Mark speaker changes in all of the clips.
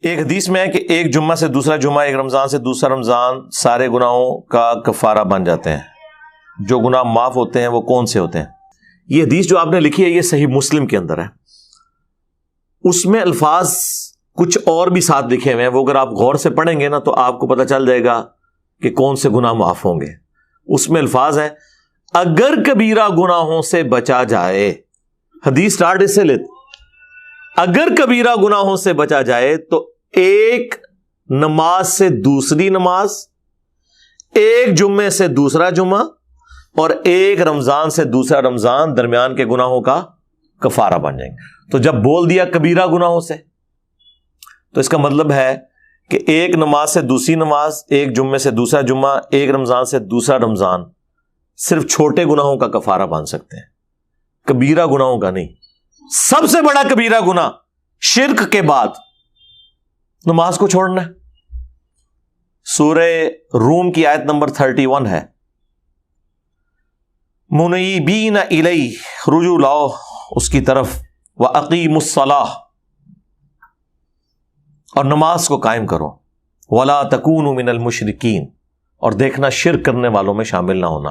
Speaker 1: ایک حدیث میں ہے کہ ایک جمعہ سے دوسرا جمعہ، ایک رمضان سے دوسرا رمضان سارے گناہوں کا کفارہ بن جاتے ہیں۔ جو گناہ معاف ہوتے ہیں وہ کون سے ہوتے ہیں؟ یہ حدیث جو آپ نے لکھی ہے یہ صحیح مسلم کے اندر ہے، اس میں الفاظ کچھ اور بھی ساتھ لکھے ہوئے ہیں، وہ اگر آپ غور سے پڑھیں گے نا تو آپ کو پتہ چل جائے گا کہ کون سے گناہ معاف ہوں گے۔ اس میں الفاظ ہیں اگر کبیرہ گناہوں سے بچا جائے، حدیث سٹارٹ اس سے لیتے، اگر کبیرہ گناہوں سے بچا جائے تو ایک نماز سے دوسری نماز، ایک جمعے سے دوسرا جمعہ اور ایک رمضان سے دوسرا رمضان درمیان کے گناہوں کا کفارہ بن جائیں گے۔ تو جب بول دیا کبیرہ گناہوں سے تو اس کا مطلب ہے کہ ایک نماز سے دوسری نماز، ایک جمعے سے دوسرا جمعہ، ایک رمضان سے دوسرا رمضان صرف چھوٹے گناہوں کا کفارہ بن سکتے ہیں، کبیرہ گناہوں کا نہیں۔ سب سے بڑا کبیرہ گناہ شرک کے بعد نماز کو چھوڑنا ہے۔ سورہ روم کی آیت نمبر 31 ہے، منیبین الیہ، رجوع لاؤ اس کی طرف، وَأَقِیمُوا الصَّلَاةَ، اور نماز کو قائم کرو، وَلَا تَكُونُوا مِنَ الْمُشْرِكِينَ، اور دیکھنا شرک کرنے والوں میں شامل نہ ہونا۔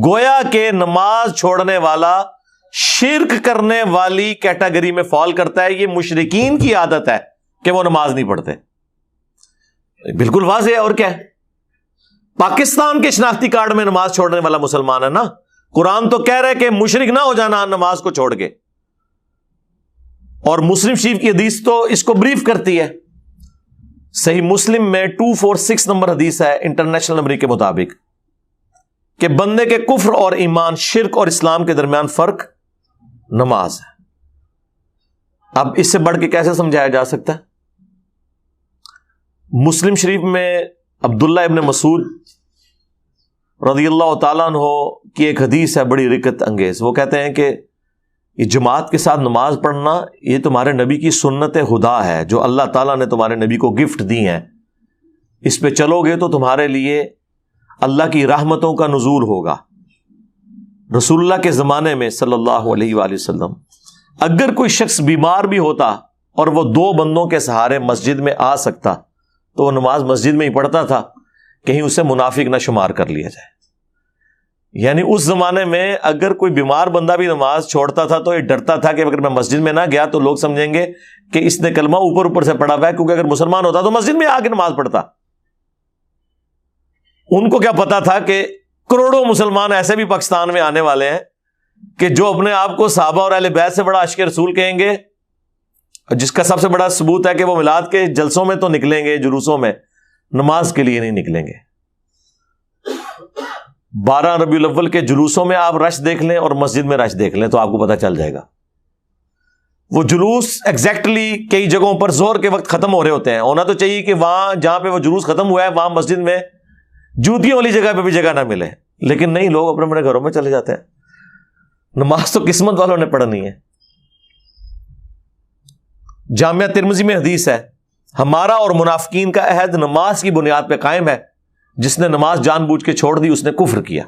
Speaker 1: گویا کہ نماز چھوڑنے والا شرک کرنے والی کیٹیگری میں فال کرتا ہے۔ یہ مشرکین کی عادت ہے کہ وہ نماز نہیں پڑھتے، بالکل واضح ہے۔ اور کیا ہے؟ پاکستان کے شناختی کارڈ میں نماز چھوڑنے والا مسلمان ہے نا، قرآن تو کہہ رہے کہ مشرک نہ ہو جانا نماز کو چھوڑ کے، اور مسلم شریف کی حدیث تو اس کو بریف کرتی ہے۔ صحیح مسلم میں 246 نمبر حدیث ہے انٹرنیشنل نمبر کے مطابق کہ بندے کے کفر اور ایمان، شرک اور اسلام کے درمیان فرق نماز ہے۔ اب اس سے بڑھ کے کیسے سمجھایا جا سکتا ہے؟ مسلم شریف میں عبداللہ ابن مسعود رضی اللہ تعالیٰ عنہ کی ایک حدیث ہے بڑی رکت انگیز۔ وہ کہتے ہیں کہ یہ جماعت کے ساتھ نماز پڑھنا یہ تمہارے نبی کی سنت خدا ہے جو اللہ تعالیٰ نے تمہارے نبی کو گفٹ دی ہیں، اس پہ چلو گے تو تمہارے لیے اللہ کی رحمتوں کا نزول ہوگا۔ رسول اللہ کے زمانے میں صلی اللہ علیہ وآلہ وسلم اگر کوئی شخص بیمار بھی ہوتا اور وہ 2 بندوں کے سہارے مسجد میں آ سکتا تو وہ نماز مسجد میں ہی پڑھتا تھا، کہیں اسے منافق نہ شمار کر لیا جائے۔ یعنی اس زمانے میں اگر کوئی بیمار بندہ بھی نماز چھوڑتا تھا تو یہ ڈرتا تھا کہ اگر میں مسجد میں نہ گیا تو لوگ سمجھیں گے کہ اس نے کلمہ اوپر سے پڑھا ہوا ہے، کیونکہ اگر مسلمان ہوتا تو مسجد میں آ کے نماز پڑھتا۔ ان کو کیا پتا تھا کہ کروڑوں مسلمان ایسے بھی پاکستان میں آنے والے ہیں کہ جو اپنے آپ کو صحابہ اور اہل بیت سے بڑا عاشق رسول کہیں گے، جس کا سب سے بڑا ثبوت ہے کہ وہ میلاد کے جلسوں میں تو نکلیں گے، جلوسوں میں، نماز کے لیے نہیں نکلیں گے۔ 12 ربیع الاول کے جلوسوں میں آپ رش دیکھ لیں اور مسجد میں رش دیکھ لیں تو آپ کو پتہ چل جائے گا۔ وہ جلوس ایگزیکٹلی کئی جگہوں پر ظہر کے وقت ختم ہو رہے ہوتے ہیں، ہونا تو چاہیے کہ وہاں جہاں پہ وہ جلوس ختم ہوا ہے وہاں مسجد میں جوتیوں والی جگہ پہ بھی جگہ نہ ملے، لیکن نہیں، لوگ اپنے اپنے گھروں میں چلے جاتے ہیں۔ نماز تو قسمت والوں نے پڑھنی ہے۔ جامعہ ترمذی میں حدیث ہے، ہمارا اور منافقین کا عہد نماز کی بنیاد پہ قائم ہے، جس نے نماز جان بوجھ کے چھوڑ دی اس نے کفر کیا۔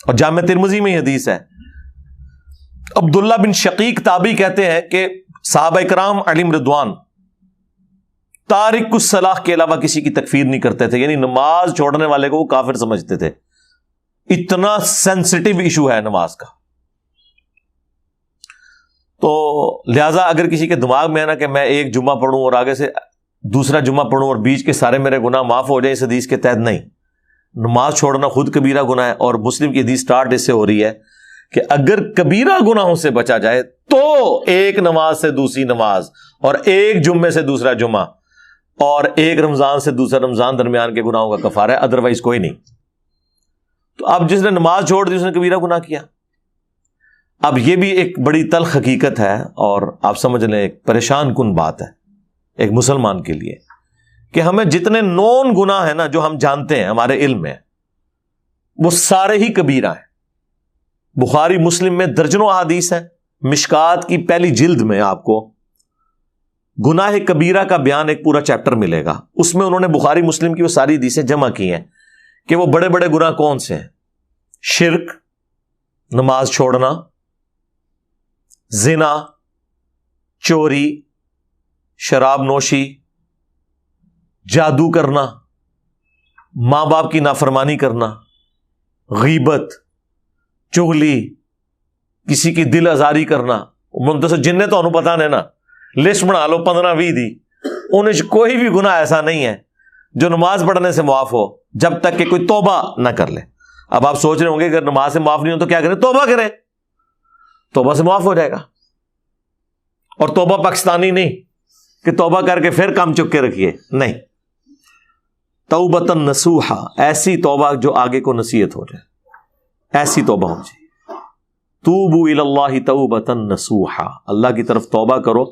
Speaker 1: اور جامعہ ترمذی میں حدیث ہے، عبداللہ بن شقیق تابعی کہتے ہیں کہ صحابہ کرام علیہم رضوان تارک الصلاۃ کے علاوہ کسی کی تکفیر نہیں کرتے تھے، یعنی نماز چھوڑنے والے کو وہ کافر سمجھتے تھے۔ اتنا سینسٹیو ایشو ہے نماز کا۔ تو لہٰذا اگر کسی کے دماغ میں ہے نا کہ میں ایک جمعہ پڑھوں اور آگے سے دوسرا جمعہ پڑھوں اور بیچ کے سارے میرے گناہ معاف ہو جائیں، اس حدیث کے تحت نہیں، نماز چھوڑنا خود کبیرہ گناہ ہے۔ اور مسلم کی حدیث سٹارٹ اس سے ہو رہی ہے کہ اگر کبیرہ گناہوں سے بچا جائے تو ایک نماز سے دوسری نماز اور ایک جمعے سے دوسرا جمعہ اور ایک رمضان سے دوسرا رمضان درمیان کے گناہوں کا کفارہ ہے، ادروائز کوئی نہیں۔ تو اب جس نے نماز چھوڑ دی اس نے کبیرہ گناہ کیا۔ اب یہ بھی ایک بڑی تلخ حقیقت ہے اور آپ سمجھ لیں ایک پریشان کن بات ہے ایک مسلمان کے لیے کہ ہمیں جتنے نون گناہ ہیں نا جو ہم جانتے ہیں ہمارے علم میں، وہ سارے ہی کبیرہ ہیں۔ بخاری مسلم میں درجنوں احادیث ہیں، مشکات کی پہلی جلد میں آپ کو گناہ کبیرہ کا بیان ایک پورا چیپٹر ملے گا، اس میں انہوں نے بخاری مسلم کی وہ ساری حدیثیں جمع کی ہیں کہ وہ بڑے بڑے گناہ کون سے ہیں۔ شرک، نماز چھوڑنا، زنا، چوری، شراب نوشی، جادو کرنا، ماں باپ کی نافرمانی کرنا، غیبت، چغلی، کسی کی دل آزاری کرنا. منتصر جن نے تو انہوں پتا نہیں نا، لسٹ بنا لو 15-20 دی، انہیں کوئی بھی گناہ ایسا نہیں ہے جو نماز پڑھنے سے معاف ہو جب تک کہ کوئی توبہ نہ کر لے. اب آپ سوچ رہے ہوں گے اگر نماز سے معاف نہیں ہو تو کیا کریں؟ توبہ کریں، توبہ سے معاف ہو جائے گا. اور توبہ پاکستانی نہیں کہ توبہ کر کے پھر کام چک کے رکھیے، نہیں، توبۃ نصوحا، ایسی توبہ جو آگے کو نصیحت ہو جائے، ایسی توبہ ہو جائے. توبوا الی اللہ توبۃ نصوحا، اللہ کی طرف توبہ کرو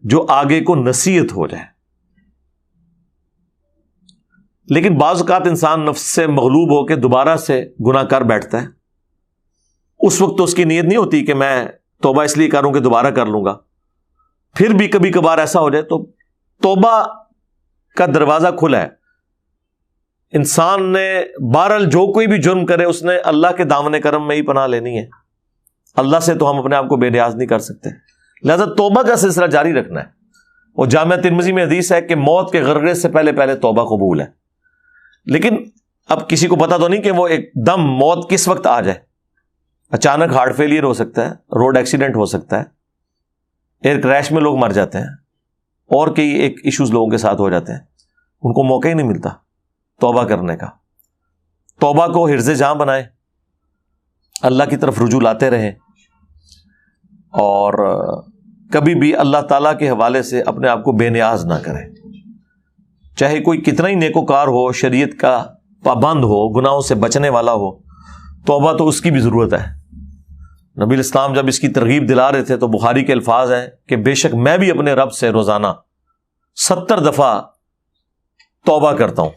Speaker 1: جو آگے کو نصیحت ہو جائے. لیکن بعض اوقات انسان نفس سے مغلوب ہو کے دوبارہ سے گناہ کر بیٹھتا ہے. اس وقت تو اس کی نیت نہیں ہوتی کہ میں توبہ اس لیے کروں کہ دوبارہ کر لوں گا. پھر بھی کبھی کبھار ایسا ہو جائے تو توبہ کا دروازہ کھلا ہے. انسان نے بہرحال جو کوئی بھی جرم کرے اس نے اللہ کے دامن کرم میں ہی پناہ لینی ہے. اللہ سے تو ہم اپنے آپ کو بے نیاز نہیں کر سکتے، لہذا توبہ کا سلسلہ جاری رکھنا ہے. وہ جامعہ ترمذی میں حدیث ہے کہ موت کے غرغرے سے پہلے پہلے توبہ قبول ہے. لیکن اب کسی کو پتا تو نہیں کہ وہ ایک دم موت کس وقت آ جائے. اچانک ہارٹ فیلئر ہو سکتا ہے، روڈ ایکسیڈنٹ ہو سکتا ہے، ایئر کریش میں لوگ مر جاتے ہیں، اور کئی ایک ایشوز لوگوں کے ساتھ ہو جاتے ہیں. ان کو موقع ہی نہیں ملتا توبہ کرنے کا. توبہ کو حرز جاں بنائیں، اللہ کی طرف رجوع لاتے رہیں، اور کبھی بھی اللہ تعالیٰ کے حوالے سے اپنے آپ کو بے نیاز نہ کریں. چاہے کوئی کتنا ہی نیکوکار ہو، شریعت کا پابند ہو، گناہوں سے بچنے والا ہو، توبہ تو اس کی بھی ضرورت ہے. نبی الاسلام جب اس کی ترغیب دلا رہے تھے تو بخاری کے الفاظ ہیں کہ بے شک میں بھی اپنے رب سے روزانہ 70 دفعہ توبہ کرتا ہوں.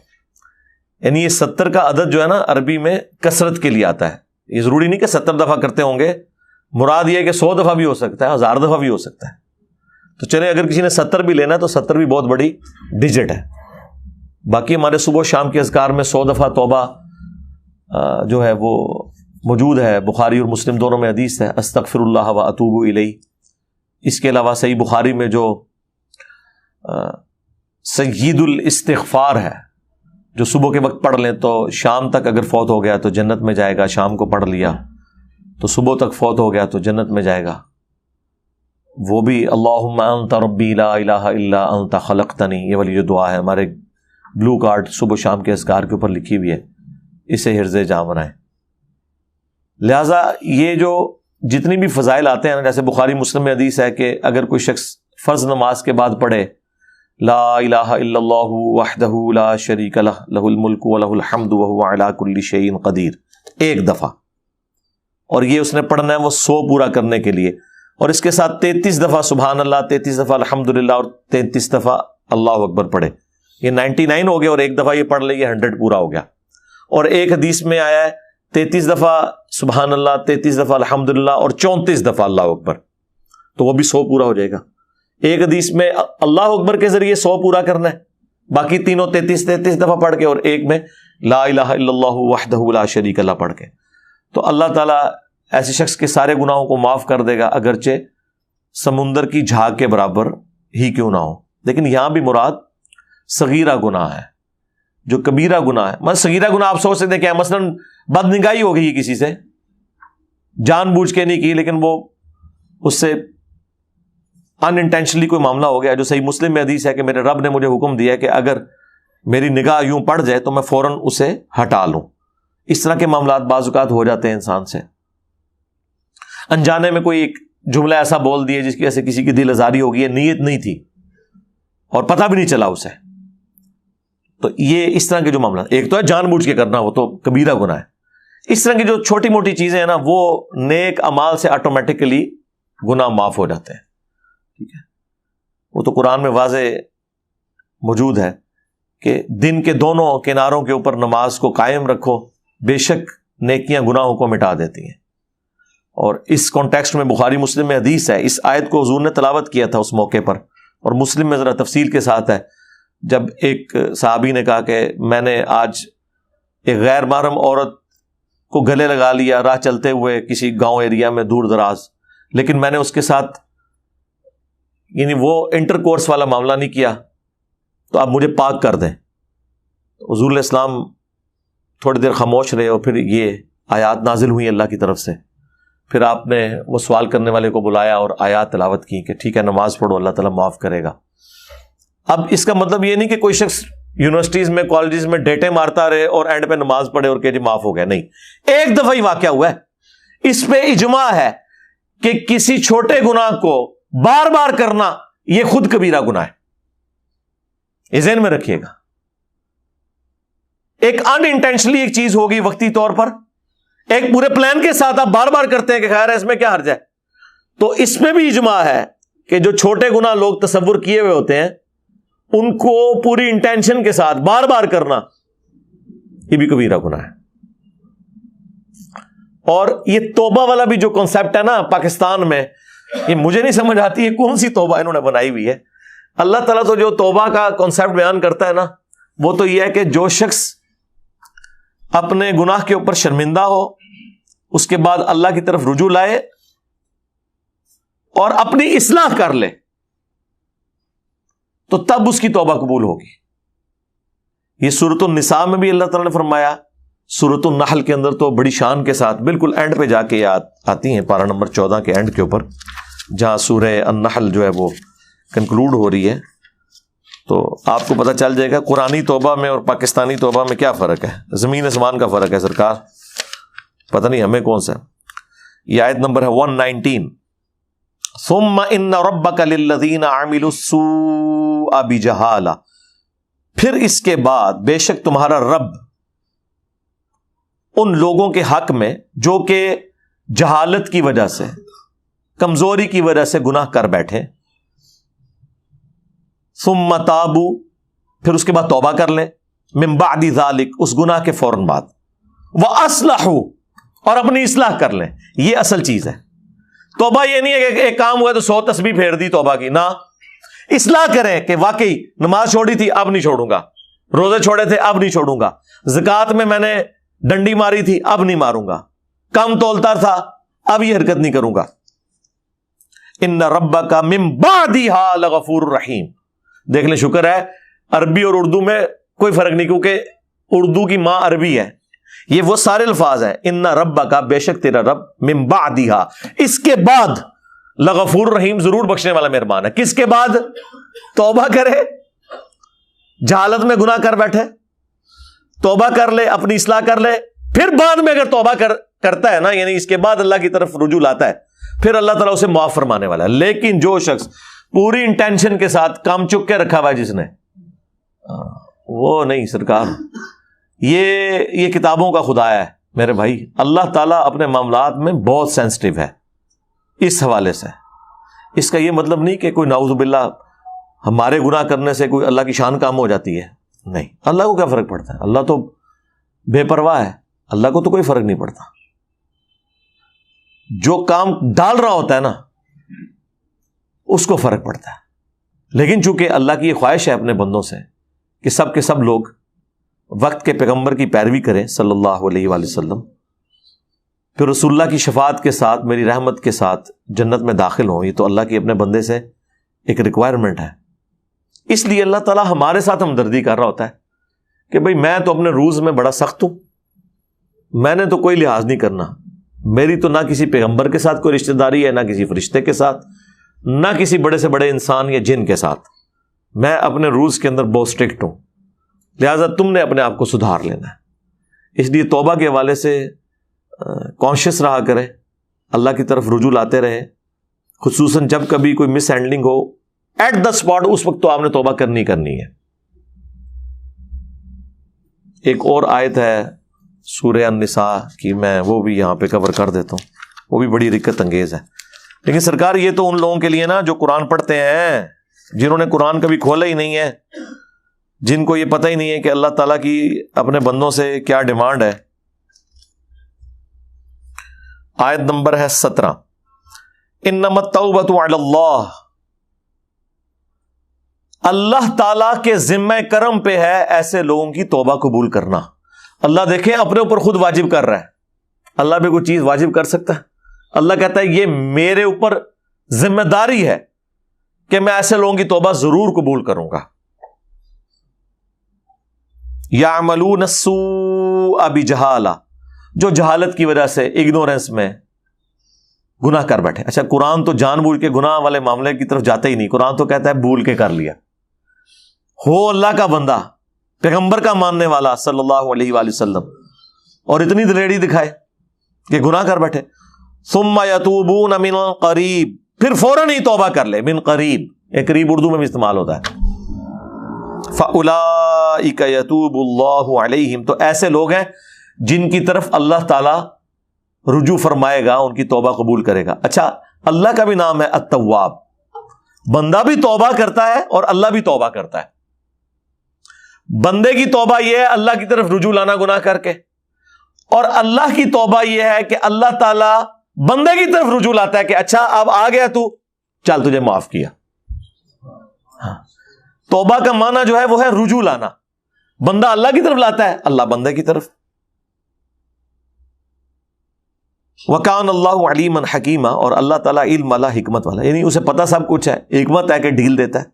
Speaker 1: یعنی یہ 70 کا عدد جو ہے نا عربی میں کثرت کے لیے آتا ہے. یہ ضروری نہیں کہ 70 دفعہ کرتے ہوں گے، مراد یہ ہے کہ 100 دفعہ بھی ہو سکتا ہے، 1000 دفعہ بھی ہو سکتا ہے. تو چلے اگر کسی نے 70 بھی لینا ہے تو 70 بھی بہت بڑی ڈیجٹ ہے. باقی ہمارے صبح و شام کے اذکار میں 100 دفعہ توبہ جو ہے وہ موجود ہے. بخاری اور مسلم دونوں میں حدیث ہے، استغفر اللہ و اتوب الیہ. اس کے علاوہ صحیح بخاری میں جو سید الاستغفار ہے، جو صبح کے وقت پڑھ لیں تو شام تک اگر فوت ہو گیا تو جنت میں جائے گا، شام کو پڑھ لیا تو صبح تک فوت ہو گیا تو جنت میں جائے گا. وہ بھی اللہم انت ربی لا الہ الا انت خلقتنی، یہ والی جو دعا ہے ہمارے بلو کارڈ صبح شام کے اذکار کے اوپر لکھی ہوئی ہے، اسے حرز جاں بنائیں. لہٰذا یہ جو جتنی بھی فضائل آتے ہیں، جیسے بخاری مسلم میں حدیث ہے کہ اگر کوئی شخص فرض نماز کے بعد پڑھے لا الہ الا اللہ وحدہ لا شریک لہ لہ الملک ولہ الحمد وہو علی کل شیء قدیر، ایک دفعہ، اور یہ اس نے پڑھنا ہے وہ 100 پورا کرنے کے لیے. اور اس کے ساتھ 33 دفعہ سبحان اللہ، 33 دفعہ الحمدللہ، اور 33 دفعہ اللہ اکبر پڑھے. یہ 99 ہو گیا، اور ایک دفعہ یہ پڑھ لے یہ 100 پورا ہو گیا. اور ایک حدیث میں آیا ہے 33 دفعہ سبحان اللہ، 33 دفعہ الحمدللہ، اور 34 دفعہ اللہ اکبر، تو وہ بھی 100 پورا ہو جائے گا. ایک حدیث میں اللہ اکبر کے ذریعے 100 پورا کرنا ہے، باقی تینوں 33 دفعہ پڑھ کے، اور ایک میں لا الہ الا اللہ وحدہ لا شریک لہ پڑھ کے. تو اللہ تعالیٰ ایسے شخص کے سارے گناہوں کو معاف کر دے گا، اگرچہ سمندر کی جھاگ کے برابر ہی کیوں نہ ہو. لیکن یہاں بھی مراد صغیرہ گناہ ہے، جو کبیرہ گناہ ہے. مثلا صغیرہ گناہ آپ سوچ سکتے ہیں کہ مثلاً بد نگاہی ہو گئی کسی سے، جان بوجھ کے نہیں کی لیکن وہ اس سے ان انٹینشنلی کوئی معاملہ ہو گیا. جو صحیح مسلم میں حدیث ہے کہ میرے رب نے مجھے حکم دیا ہے کہ اگر میری نگاہ یوں پڑ جائے تو میں فوراً اسے ہٹا لوں. اس طرح کے معاملات بعض اوقات ہو جاتے ہیں انسان سے. انجانے میں کوئی ایک جملہ ایسا بول دیا جس کی وجہ سے کسی کی دل آزاری ہوگی، یہ نیت نہیں تھی اور پتہ بھی نہیں چلا اسے. تو یہ اس طرح کے جو معاملات، ایک تو ہے جان بوجھ کے کرنا، وہ تو کبیرہ گناہ ہے. اس طرح کی جو چھوٹی موٹی چیزیں ہیں نا، وہ نیک اعمال سے آٹومیٹکلی گناہ معاف ہو جاتے ہیں. ٹھیک ہے، وہ تو قرآن میں واضح موجود ہے کہ دن کے دونوں کناروں کے اوپر نماز کو قائم رکھو، بے شک نیکیاں گناہوں کو مٹا دیتی ہیں. اور اس کانٹیکسٹ میں بخاری مسلم میں حدیث ہے، اس آیت کو حضور نے تلاوت کیا تھا اس موقع پر، اور مسلم میں ذرا تفصیل کے ساتھ ہے. جب ایک صحابی نے کہا کہ میں نے آج ایک غیر محرم عورت کو گلے لگا لیا راہ چلتے ہوئے کسی گاؤں ایریا میں دور دراز، لیکن میں نے اس کے ساتھ یعنی وہ انٹر کورس والا معاملہ نہیں کیا تو آپ مجھے پاک کر دیں. حضور علیہ السلام تھوڑی دیر خاموش رہے اور پھر یہ آیات نازل ہوئی اللہ کی طرف سے. پھر آپ نے وہ سوال کرنے والے کو بلایا اور آیات تلاوت کی کہ ٹھیک ہے نماز پڑھو اللہ تعالیٰ معاف کرے گا. اب اس کا مطلب یہ نہیں کہ کوئی شخص یونیورسٹیز میں کالجز میں ڈیٹے مارتا رہے اور اینڈ پہ نماز پڑھے اور کہ جی معاف ہو گیا. نہیں, ایک دفعہ ہی واقعہ ہوا ہے. اس پہ اجماع ہے کہ کسی چھوٹے گناہ کو بار بار کرنا یہ خود کبیرہ گناہ ہے. یہ ذہن میں رکھیے گا. ایک ان انٹینشنلی ایک چیز ہوگی وقتی طور پر, ایک پورے پلان کے ساتھ آپ بار بار کرتے ہیں کہ خیر ہے اس میں کیا حرج ہے. تو اس میں بھی اجماع ہے کہ جو چھوٹے گناہ لوگ تصور کیے ہوئے ہوتے ہیں ان کو پوری انٹینشن کے ساتھ بار بار کرنا یہ بھی کبیرہ گناہ ہے. اور یہ توبہ والا بھی جو کنسپٹ ہے نا پاکستان میں, یہ مجھے نہیں سمجھ آتی ہے کون سی توبہ انہوں نے بنائی ہوئی ہے. اللہ تعالیٰ تو جو توبہ کا کنسپٹ بیان کرتا ہے نا وہ تو یہ ہے کہ جو شخص اپنے گناہ کے اوپر شرمندہ ہو, اس کے بعد اللہ کی طرف رجوع لائے اور اپنی اصلاح کر لے تو تب اس کی توبہ قبول ہوگی. یہ سورۃ النساء میں بھی اللہ تعالیٰ نے فرمایا, سورۃ النحل کے اندر تو بڑی شان کے ساتھ بالکل اینڈ پہ جا کے آتی ہیں, پارہ نمبر 14 کے اینڈ کے اوپر جہاں سورہ النحل جو ہے وہ کنکلوڈ ہو رہی ہے. تو آپ کو پتہ چل جائے گا قرآنی توبہ میں اور پاکستانی توبہ میں کیا فرق ہے. زمین اسمان کا فرق ہے سرکار, پتہ نہیں ہمیں کون سا. یہ آیت نمبر ہے 119. ثم ان ربک للذین عملوا السوء بجہالہ, پھر اس کے بعد بے شک تمہارا رب ان لوگوں کے حق میں جو کہ جہالت کی وجہ سے, کمزوری کی وجہ سے گناہ کر بیٹھے, ثم تابوا, پھر اس کے بعد توبہ کر لیں, من بعد ذالک, اس گناہ کے فوراً بعد, واصلحوا, اور اپنی اصلاح کر لیں. یہ اصل چیز ہے. توبہ یہ نہیں ہے کہ ایک کام ہوا تو 100 تسبیح پھیر دی توبہ کی, نہ, اصلاح کریں کہ واقعی نماز چھوڑی تھی اب نہیں چھوڑوں گا, روزے چھوڑے تھے اب نہیں چھوڑوں گا, زکوٰۃ میں میں نے ڈنڈی ماری تھی اب نہیں ماروں گا, کم تولتا تھا اب یہ حرکت نہیں کروں گا. ان ربک من بعدھا لغفور رحیم. دیکھ لیں, شکر ہے عربی اور اردو میں کوئی فرق نہیں, کیونکہ اردو کی ماں عربی ہے. یہ وہ سارے الفاظ ہیں, ان ربک, بے شک تیرا رب, من بعدھا, اس کے بعد, لغفور رحیم, ضرور بخشنے والا مہربان ہے. کس کے بعد؟ توبہ کرے, جہالت میں گناہ کر بیٹھے, توبہ کر لے, اپنی اصلاح کر لے, پھر بعد میں اگر توبہ کرتا ہے نا, یعنی اس کے بعد اللہ کی طرف رجوع لاتا ہے, پھر اللہ تعالیٰ اسے معاف فرمانے والا ہے. لیکن جو شخص پوری انٹینشن کے ساتھ کام چک کے رکھا ہوا ہے جس نے, وہ نہیں سرکار. یہ کتابوں کا خدا ہے میرے بھائی. اللہ تعالیٰ اپنے معاملات میں بہت سینسٹیو ہے اس حوالے سے. اس کا یہ مطلب نہیں کہ کوئی نعوذ باللہ ہمارے گناہ کرنے سے کوئی اللہ کی شان کام ہو جاتی ہے. نہیں, اللہ کو کیا فرق پڑتا ہے, اللہ تو بے پرواہ ہے, اللہ کو تو کوئی فرق نہیں پڑتا. جو کام ڈال رہا ہوتا ہے نا اس کو فرق پڑتا ہے. لیکن چونکہ اللہ کی یہ خواہش ہے اپنے بندوں سے کہ سب کے سب لوگ وقت کے پیغمبر کی پیروی کریں صلی اللہ علیہ وآلہ وسلم, پھر رسول اللہ کی شفاعت کے ساتھ, میری رحمت کے ساتھ جنت میں داخل ہوں. یہ تو اللہ کی اپنے بندے سے ایک ریکوائرمنٹ ہے. اس لیے اللہ تعالیٰ ہمارے ساتھ ہمدردی کر رہا ہوتا ہے کہ بھئی میں تو اپنے روز میں بڑا سخت ہوں, میں نے تو کوئی لحاظ نہیں کرنا, میری تو نہ کسی پیغمبر کے ساتھ کوئی رشتہ داری ہے, نہ کسی فرشتے کے ساتھ, نہ کسی بڑے سے بڑے انسان یا جن کے ساتھ. میں اپنے رولز کے اندر بہت اسٹرکٹ ہوں, لہٰذا تم نے اپنے آپ کو سدھار لینا ہے. اس لیے توبہ کے حوالے سے کانشیس رہا کرے, اللہ کی طرف رجوع لاتے رہے, خصوصاً جب کبھی کوئی مس ہینڈلنگ ہو ایٹ دا اسپاٹ, اس وقت تو آپ نے توبہ کرنی ہے. ایک اور آیت ہے سورہ النساء کی, میں وہ بھی یہاں پہ کور کر دیتا ہوں, وہ بھی بڑی رکت انگیز ہے. لیکن سرکار یہ تو ان لوگوں کے لیے نا جو قرآن پڑھتے ہیں, جنہوں نے قرآن کبھی کھولا ہی نہیں ہے, جن کو یہ پتہ ہی نہیں ہے کہ اللہ تعالیٰ کی اپنے بندوں سے کیا ڈیمانڈ ہے. آیت نمبر ہے 17. انما التوبۃ علی اللہ, اللہ تعالیٰ کے ذمہ کرم پہ ہے ایسے لوگوں کی توبہ قبول کرنا. اللہ دیکھیں اپنے اوپر خود واجب کر رہا ہے. اللہ پہ کوئی چیز واجب کر سکتا ہے؟ اللہ کہتا ہے یہ میرے اوپر ذمہ داری ہے کہ میں ایسے لوگوں کی توبہ ضرور قبول کروں گا. یعملون السوء بجہالہ، جو جہالت کی وجہ سے اگنورنس میں گناہ کر بیٹھے. اچھا قرآن تو جان بوجھ کے گناہ والے معاملے کی طرف جاتا ہی نہیں. قرآن تو کہتا ہے بھول کے کر لیا. ہو اللہ کا بندہ، پیغمبر کا ماننے والا صلی اللہ علیہ وآلہ وسلم، اور اتنی دلیری دکھائے کہ گناہ کر بیٹھے. ثم یتوبون من قریب، پھر فوراً ہی توبہ کر لے. من قریب، یہ قریب اردو میں بھی استعمال ہوتا ہے. فَأُولَئِكَ يَتُوبُ اللَّهُ عَلَيْهِمْ، تو ایسے لوگ ہیں جن کی طرف اللہ تعالی رجوع فرمائے گا، ان کی توبہ قبول کرے گا. اچھا اللہ کا بھی نام ہے التواب. بندہ بھی توبہ کرتا ہے اور اللہ بھی توبہ کرتا ہے. بندے کی توبہ یہ ہے اللہ کی طرف رجوع لانا گناہ کر کے، اور اللہ کی توبہ یہ ہے کہ اللہ تعالی بندے کی طرف رجوع لاتا ہے کہ اچھا اب آ گیا تو چل تجھے معاف کیا. توبہ کا معنی جو ہے وہ ہے رجوع لانا. بندہ اللہ کی طرف لاتا ہے، اللہ بندے کی طرف. وَكَانَ اللَّهُ عَلِيمًا حَكِيمًا، اور اللہ تعالیٰ علم والا، حکمت والا، یعنی اسے پتہ سب کچھ ہے. حکمت ہے کہ ڈھیل دیتا ہے.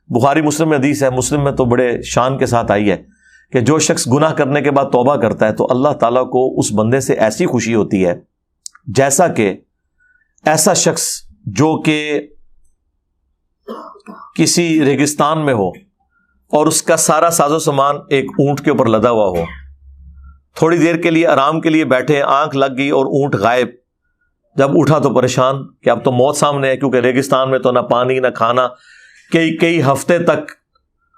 Speaker 1: بخاری مسلم میں حدیث ہے، مسلم میں تو بڑے شان کے ساتھ آئی ہے کہ جو شخص گناہ کرنے کے بعد توبہ کرتا ہے تو اللہ تعالیٰ کو اس بندے سے ایسی خوشی ہوتی ہے جیسا کہ ایسا شخص جو کہ کسی ریگستان میں ہو اور اس کا سارا ساز و سامان ایک اونٹ کے اوپر لدا ہوا ہو. تھوڑی دیر کے لیے آرام کے لیے بیٹھے، آنکھ لگ گئی اور اونٹ غائب. جب اٹھا تو پریشان کہ اب تو موت سامنے ہے، کیونکہ ریگستان میں تو نہ پانی نہ کھانا. کئی ہفتے تک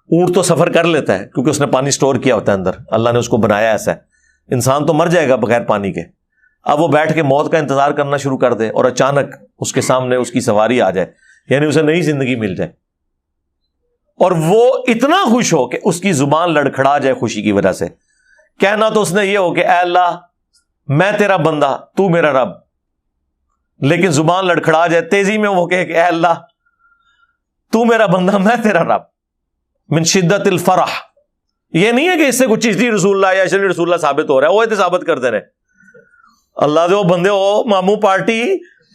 Speaker 1: اونٹ تو سفر کر لیتا ہے کیونکہ اس نے پانی سٹور کیا ہوتا ہے اندر، اللہ نے اس کو بنایا ایسا ہے. انسان تو مر جائے گا بغیر پانی کے. اب وہ بیٹھ کے موت کا انتظار کرنا شروع کر دے اور اچانک اس کے سامنے اس کی سواری آ جائے، یعنی اسے نئی زندگی مل جائے، اور وہ اتنا خوش ہو کہ اس کی زبان لڑکھڑا جائے خوشی کی وجہ سے. کہنا تو اس نے یہ ہو کہ اے اللہ میں تیرا بندہ، تو میرا رب، لیکن زبان لڑکھڑا جائے تیزی میں وہ کہے کہ اے اللہ تو میرا بندہ میں تیرا رب. من شدت الفرح. یہ نہیں ہے کہ اس سے کچھ چیز رسول اللہ یا اشرف رسول اللہ ثابت ہو رہا ہے، وہ تو ثابت کرتے رہے. اللہ دے وہ بندے ہو مامو پارٹی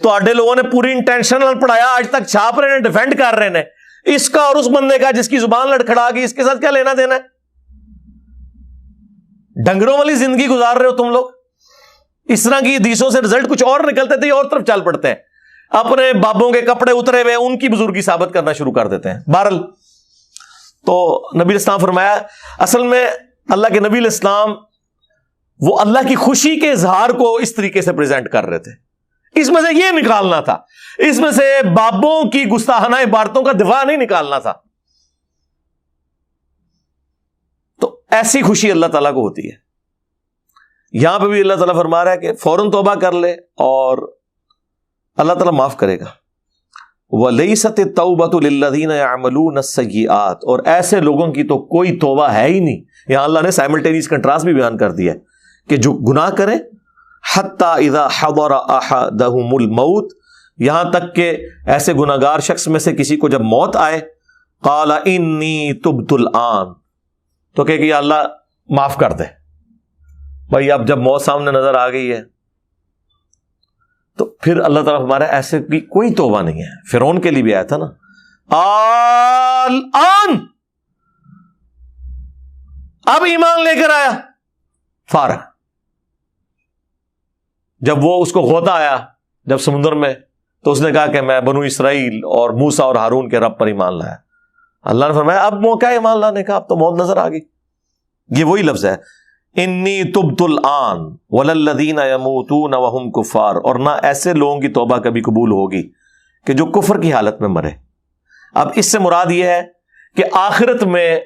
Speaker 1: تو آڈے لوگوں نے پوری انٹینشن پڑھایا، آج تک چھاپ رہے ہیں، ڈیفینڈ کر رہے ہیں اس کا اور اس بندے کا جس کی زبان لڑکھڑا گئی. اس کے ساتھ کیا لینا دینا ہے؟ ڈنگروں والی زندگی گزار رہے ہو تم لوگ. اس طرح کی حدیثوں سے رزلٹ کچھ اور نکلتے تھے، اور طرف چل پڑتے ہیں، اپنے بابوں کے کپڑے اترے ہوئے ان کی بزرگی ثابت کرنا شروع کر دیتے ہیں. بہرحال تو نبی اسلام فرمایا اصل میں اللہ کے نبی الاسلام وہ اللہ کی خوشی کے اظہار کو اس طریقے سے پریزنٹ کر رہے تھے. اس میں سے یہ نکالنا تھا، اس میں سے بابوں کی گستاخانہ عبارتوں کا دفاع نہیں نکالنا تھا. تو ایسی خوشی اللہ تعالیٰ کو ہوتی ہے. یہاں پہ بھی اللہ تعالیٰ فرما رہا ہے کہ فوراً توبہ کر لے اور اللہ تعالیٰ معاف کرے گا. وَلَيْسَتِ التَّوْبَةُ لِلَّذِينَ يَعْمَلُونَ السَّيِّئَاتِ، اور ایسے لوگوں کی تو کوئی توبہ ہے ہی نہیں. یہاں اللہ نے سائملٹینیس کنٹراسٹ بھی بیان کر دیا ہے کہ جو گناہ کرے حَتَّى إِذَا حَضَرَ أَحَدَهُمُ الْمَوْتِ، یہاں تک کہ ایسے گناہگار شخص میں سے کسی کو جب موت آئے، قَالَ إِنِّي تُبْتُ الْآنَ، تو کہ یا اللہ معاف کر دے. بھائی اب جب موت سامنے نظر آ گئی ہے تو پھر اللہ تعالیٰ ہمارا ایسے کی کوئی توبہ نہیں ہے. فرعون کے لیے بھی آیا تھا نا، الآن، اب ایمان لے کر آیا فارغ. جب وہ اس کو غوطہ آیا جب سمندر میں، تو اس نے کہا کہ میں بنو اسرائیل اور موسیٰ اور ہارون کے رب پر ایمان لایا. اللہ نے فرمایا اب موقع ہے ایمان لانے کا، اب تو موت نظر آ گئی. یہ وہی لفظ ہے، انی تبت الآن وللذین یموتون وہم کفار، اور نہ ایسے لوگوں کی توبہ کبھی قبول ہوگی کہ جو کفر کی حالت میں مرے. اب اس سے مراد یہ ہے کہ آخرت میں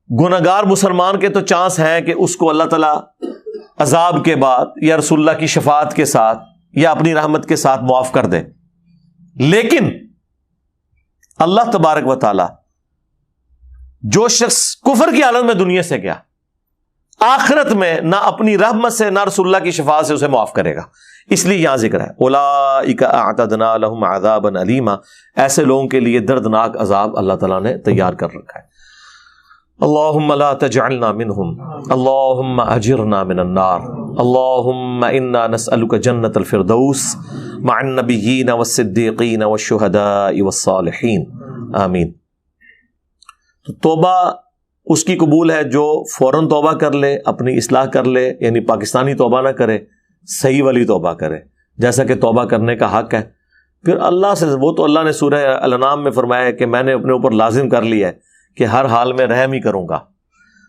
Speaker 1: گناہگار مسلمان کے تو چانس ہیں کہ اس کو اللہ تعالیٰ عذاب کے بعد یا رسول اللہ کی شفاعت کے ساتھ یا اپنی رحمت کے ساتھ معاف کر دے، لیکن اللہ تبارک و تعالی جو شخص کفر کی حالت میں دنیا سے گیا، آخرت میں نہ اپنی رحمت سے نہ رسول اللہ کی شفاعت سے اسے معاف کرے گا. اس لیے یہاں ذکر ہے اولئک اعتدنا لهم عذابا الیما، ایسے لوگوں کے لیے دردناک عذاب اللہ تعالیٰ نے تیار کر رکھا ہے. اللہم لا تجعلنا منہم، اللہم اجرنا من النار، اللہم انا نسألک جنت الفردوس مع النبیین والصدیقین والشہداء والصالحین، آمین۔ تو توبہ اس کی قبول ہے جو فوراً توبہ کر لے، اپنی اصلاح کر لے، یعنی پاکستانی توبہ نہ کرے، صحیح والی توبہ کرے، جیسا کہ توبہ کرنے کا حق ہے۔ پھر اللہ سے، وہ تو اللہ نے سورہ الانعام میں فرمایا ہے کہ میں نے اپنے اوپر لازم کر لیا ہے کہ ہر حال میں رحم ہی کروں گا،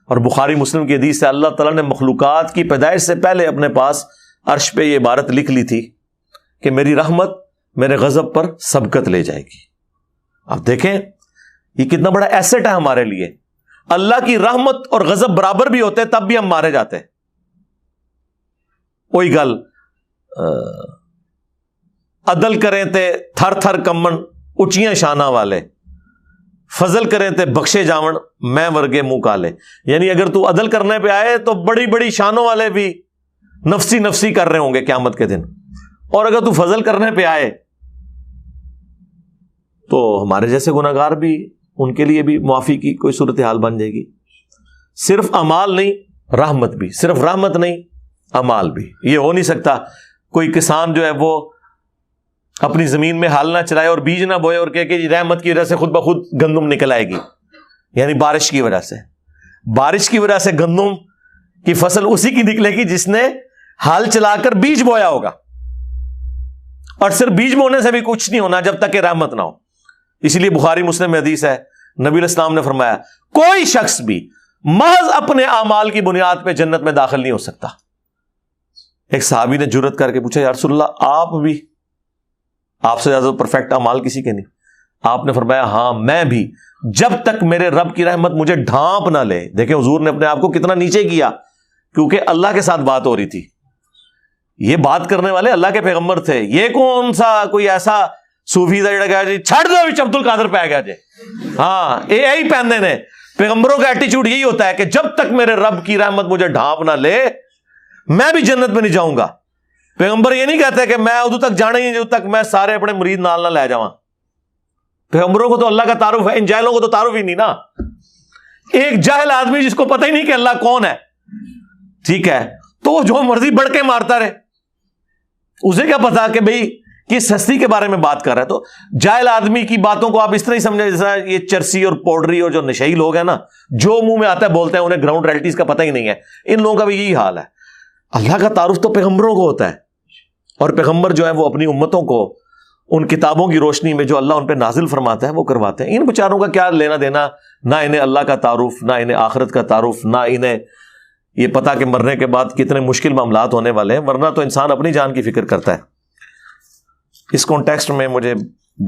Speaker 1: اور بخاری مسلم کی حدیث سے اللہ تعالیٰ نے مخلوقات کی پیدائش سے پہلے اپنے پاس عرش پہ یہ عبارت لکھ لی تھی کہ میری رحمت میرے غضب پر سبقت لے جائے گی۔ اب دیکھیں یہ کتنا بڑا ایسٹ ہے ہمارے لیے، اللہ کی رحمت اور غضب برابر بھی ہوتے تب بھی ہم مارے جاتے۔ وہی گل عدل کریں تے تھر تھر کمن اچیاں شانہ والے، فضل کریں تے بخشے جاون میں ورگے منہ کالے۔ یعنی اگر تو عدل کرنے پہ آئے تو بڑی بڑی شانوں والے بھی نفسی نفسی کر رہے ہوں گے قیامت کے دن، اور اگر تو فضل کرنے پہ آئے تو ہمارے جیسے گناہگار بھی، ان کے لیے بھی معافی کی کوئی صورتحال بن جائے گی۔ صرف اعمال نہیں رحمت بھی، صرف رحمت نہیں اعمال بھی۔ یہ ہو نہیں سکتا کوئی کسان جو ہے وہ اپنی زمین میں ہل نہ چلائے اور بیج نہ بوئے اور کہے کہ رحمت کی وجہ سے خود بخود گندم نکل آئے گی، یعنی بارش کی وجہ سے۔ بارش کی وجہ سے گندم کی فصل اسی کی نکلے گی جس نے ہل چلا کر بیج بویا ہوگا، اور صرف بیج بونے سے بھی کچھ نہیں ہونا جب تک کہ رحمت نہ ہو۔ اس لیے بخاری مسلم میں حدیث ہے، نبی علیہ السلام نے فرمایا کوئی شخص بھی محض اپنے اعمال کی بنیاد پہ جنت میں داخل نہیں ہو سکتا۔ ایک صحابی نے جرت کر کے پوچھا یا رسول اللہ آپ بھی، آپ سے زیادہ پرفیکٹ اعمال کسی کے نہیں؟ آپ نے فرمایا ہاں میں بھی، جب تک میرے رب کی رحمت مجھے ڈھانپ نہ لے۔ دیکھیں حضور نے اپنے آپ کو کتنا نیچے کیا، کیونکہ اللہ کے ساتھ بات ہو رہی تھی۔ یہ بات کرنے والے اللہ کے پیغمبر تھے، یہ کون سا کوئی ایسا صوفی تھا جڑا کہا جی چھڑ دو عبد القادر پہ گیا جی۔ ہاں یہی پہننے نے پیغمبروں کا ایٹیچیوڈ یہی ہوتا ہے کہ جب تک میرے رب کی رحمت مجھے ڈھانپ نہ لے میں بھی جنت میں نہیں جاؤں گا۔ پیغمبر یہ نہیں کہتے کہ میں ادھر تک جانا ہی جب تک میں سارے اپنے مرید نال نہ لے جاؤں۔ پیغمبروں کو تو اللہ کا تعارف ہے، ان جاہلوں کو تو تعارف ہی نہیں نا۔ ایک جاہل آدمی جس کو پتہ ہی نہیں کہ اللہ کون ہے، ٹھیک ہے، تو وہ جو مرضی بڑھ کے مارتا رہے، اسے کیا پتا کہ بھئی کس ہستی کے بارے میں بات کر رہا ہے۔ تو جاہل آدمی کی باتوں کو آپ اس طرح ہی سمجھیں جیسا یہ چرسی اور پاؤڈری اور جو نشئی لوگ ہیں نا، جو منہ میں آتا ہے بولتے ہیں، انہیں گراؤنڈ ریئلٹیز کا پتہ ہی نہیں ہے۔ ان لوگوں کا بھی یہی حال ہے۔ اللہ کا تعارف تو پیغمبروں کو ہوتا ہے، اور پیغمبر جو ہے وہ اپنی امتوں کو ان کتابوں کی روشنی میں جو اللہ ان پہ نازل فرماتا ہے وہ کرواتے ہیں۔ ان بیچاروں کا کیا لینا دینا، نہ انہیں اللہ کا تعارف، نہ انہیں آخرت کا تعارف، نہ انہیں یہ پتا کہ مرنے کے بعد کتنے مشکل معاملات ہونے والے ہیں، ورنہ تو انسان اپنی جان کی فکر کرتا ہے۔ اس کانٹیکسٹ میں مجھے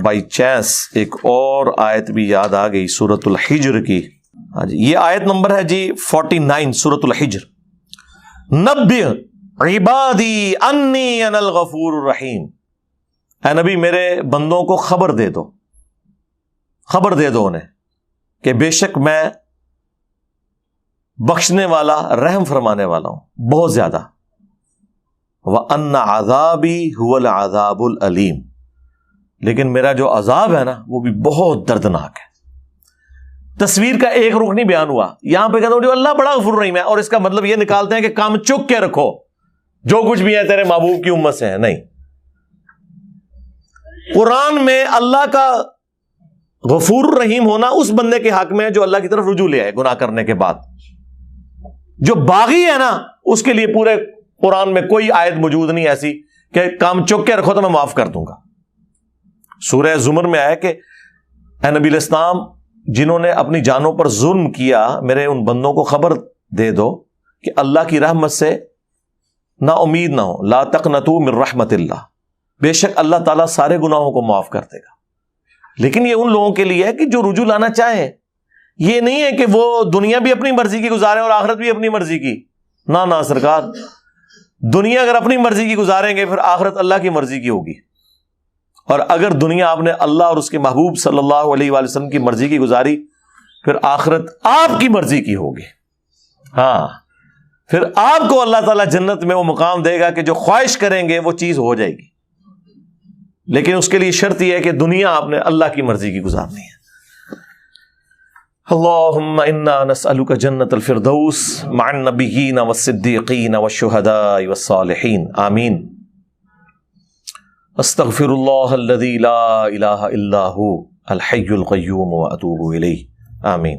Speaker 1: بائی چانس ایک اور آیت بھی یاد آ گئی سورۃ الحجر کی۔ ہاں جی، یہ آیت نمبر ہے جی 49 سورۃ الحجر۔ نبئ عبادی انی انا الغفور الرحیم، اے نبی میرے بندوں کو خبر دے دو، خبر دے دو انہیں کہ بے شک میں بخشنے والا، رحم فرمانے والا ہوں بہت زیادہ۔ وَأَنَّ عَذَابِي هُوَ الْعَذَابُ الْأَلِيمُ، لیکن میرا جو عذاب ہے نا وہ بھی بہت دردناک ہے۔ تصویر کا ایک رخ نہیں بیان ہوا، یہاں پہ کہتے ہیں اللہ بڑا غفور رحیم ہے، اور اس کا مطلب یہ نکالتے ہیں کہ کام چک کے رکھو، جو کچھ بھی ہے تیرے محبوب کی امت سے ہے۔ نہیں، قرآن میں اللہ کا غفور رحیم ہونا اس بندے کے حق میں ہے جو اللہ کی طرف رجوع لے آئے گناہ کرنے کے بعد۔ جو باغی ہے نا اس کے لیے پورے قرآن میں کوئی آیت موجود نہیں ایسی کہ کام چک کے رکھو تو میں معاف کر دوں گا۔ سورہ زمر میں آیا کہ اے نبی علیہ السلام جنہوں نے اپنی جانوں پر ظلم کیا، میرے ان بندوں کو خبر دے دو کہ اللہ کی رحمت سے نا امید نہ ہو، لا تقنطوا من رحمت اللہ، بے شک اللہ تعالیٰ سارے گناہوں کو معاف کر دے گا۔ لیکن یہ ان لوگوں کے لیے ہے کہ جو رجوع لانا چاہیں، یہ نہیں ہے کہ وہ دنیا بھی اپنی مرضی کی گزاریں اور آخرت بھی اپنی مرضی کی۔ نہ سرکار، دنیا اگر اپنی مرضی کی گزاریں گے پھر آخرت اللہ کی مرضی کی ہوگی، اور اگر دنیا آپ نے اللہ اور اس کے محبوب صلی اللہ علیہ وآلہ وسلم کی مرضی کی گزاری پھر آخرت آپ کی مرضی کی ہوگی۔ ہاں، پھر آپ کو اللہ تعالیٰ جنت میں وہ مقام دے گا کہ جو خواہش کریں گے وہ چیز ہو جائے گی، لیکن اس کے لیے شرط یہ ہے کہ دنیا آپ نے اللہ کی مرضی کی گزارنی ہے۔ اللهم انا نسألك جنة الفردوس مع النبيين والصديقين والشهداء والصالحين آمين. استغفر الله الذي لا اله الا هو الحي القيوم واتوب الیہ آمین.